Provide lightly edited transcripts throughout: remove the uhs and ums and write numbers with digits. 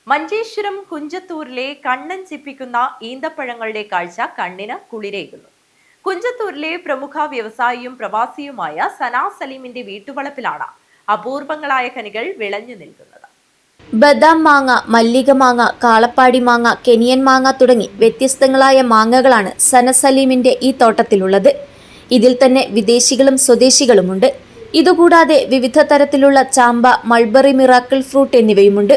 മഞ്ചേശ്വരം കുഞ്ചത്തൂരിലെ കണ്ണൻ ചിപ്പിക്കുന്ന ഈന്തപ്പഴങ്ങളുടെ കാഴ്ച കണ്ണിന് കുളിരേകുന്നു. കുഞ്ചത്തൂരിലെ പ്രമുഖ വ്യവസായിയും പ്രവാസിയുമായ സനാ സലീമിന്റെ വീട്ടുവളപ്പിലാണ് അപൂർവങ്ങളായ കനികൾ വിളഞ്ഞു നിൽക്കുന്നത്. ബദാം മാങ്ങ, മല്ലിക മാങ്ങ, കാളപ്പാടി മാങ്ങ, കെനിയൻ മാങ്ങ തുടങ്ങി വ്യത്യസ്തങ്ങളായ മാങ്ങകളാണ് സന സലീമിന്റെ ഈ തോട്ടത്തിലുള്ളത്. ഇതിൽ തന്നെ വിദേശികളും സ്വദേശികളുമുണ്ട്. ഇതുകൂടാതെ വിവിധ തരത്തിലുള്ള ചാമ്പ, മൾബറി മിറാക്കിൾ ഫ്രൂട്ട് എന്നിവയുമുണ്ട്.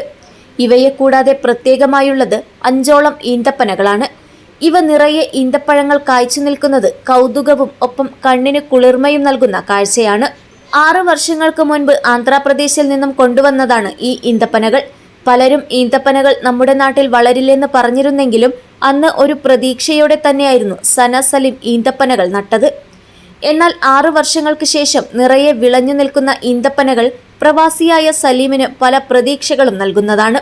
ഇവയെ കൂടാതെ പ്രത്യേകമായുള്ളത് 5ഓളം ഈന്തപ്പനകളാണ്. ഇവ നിറയെ ഈന്തപ്പഴങ്ങൾ കായ്ച്ചു നിൽക്കുന്നത് കൗതുകവും ഒപ്പം കണ്ണിന് കുളിർമയും നൽകുന്ന കാഴ്ചയാണ്. 6 വർഷങ്ങൾക്ക് മുൻപ് ആന്ധ്രാപ്രദേശിൽ നിന്നും കൊണ്ടുവന്നതാണ് ഈ ഈന്തപ്പനകൾ. പലരും ഈന്തപ്പനകൾ നമ്മുടെ നാട്ടിൽ വളരില്ലെന്ന് പറഞ്ഞിരുന്നെങ്കിലും അന്ന് ഒരു പ്രതീക്ഷയോടെ തന്നെയായിരുന്നു സന സലീം ഈന്തപ്പനകൾ നട്ടത്. എന്നാൽ 6 വർഷങ്ങൾക്ക് ശേഷം നിറയെ വിളഞ്ഞു നിൽക്കുന്ന ഈന്തപ്പനകൾ പ്രവാസിയായ സലീമിന് പല പ്രതീക്ഷകളും നൽകുന്നതാണ്.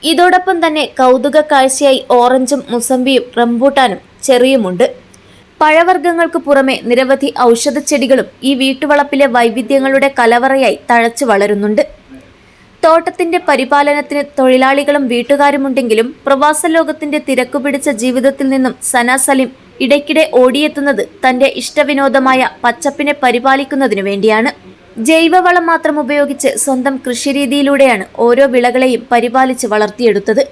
ഇതോടൊപ്പം തന്നെ കൗതുക കാഴ്ചയായി ഓറഞ്ചും, മുസമ്പിയും, റംബൂട്ടാനും ചെറിയുമുണ്ട്. പഴവർഗ്ഗങ്ങൾക്ക് പുറമെ നിരവധി ഔഷധച്ചെടികളും ഈ വീട്ടുവളപ്പിലെ വൈവിധ്യങ്ങളുടെ കലവറയായി തഴച്ചു വളരുന്നുണ്ട്. തോട്ടത്തിന്റെ പരിപാലനത്തിന് തൊഴിലാളികളും വീട്ടുകാരുമുണ്ടെങ്കിലും പ്രവാസ ലോകത്തിന്റെ തിരക്കുപിടിച്ച ജീവിതത്തിൽ നിന്നും സന സലീം ഇടയ്ക്കിടെ ഓടിയെത്തുന്നത് തന്റെ ഇഷ്ടവിനോദമായ പച്ചപ്പിനെ പരിപാലിക്കുന്നതിനു വേണ്ടിയാണ്. ജൈവവളം മാത്രം ഉപയോഗിച്ച് സ്വന്തം കൃഷിരീതിയിലൂടെയാണ് ഓരോ വിളകളെയും പരിപാലിച്ച് വളർത്തിയെടുത്തത്.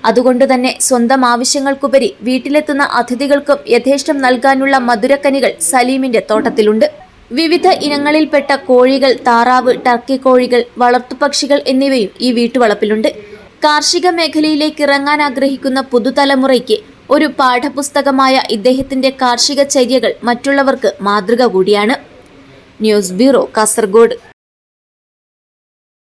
അതുകൊണ്ട് തന്നെ സ്വന്തം ആവശ്യങ്ങൾക്കുപരി വീട്ടിലെത്തുന്ന അതിഥികൾക്കും യഥേഷ്ടം നൽകാനുള്ള മധുരക്കനികൾ സലീമിന്റെ തോട്ടത്തിലുണ്ട്. വിവിധ ഇനങ്ങളിൽപ്പെട്ട കോഴികൾ, താറാവ്, ടർക്കി കോഴികൾ, വളർത്തുപക്ഷികൾ എന്നിവയും ഈ വീട്ടുവളപ്പിലുണ്ട്. കാർഷിക മേഖലയിലേക്ക് ഇറങ്ങാൻ ആഗ്രഹിക്കുന്ന പുതുതലമുറയ്ക്ക് ഒരു പാഠപുസ്തകമായ ഇദ്ദേഹത്തിന്റെ കാർഷിക ചര്യകൾ മറ്റുള്ളവർക്ക് മാതൃക കൂടിയാണ്. News bureau, Kasaragod.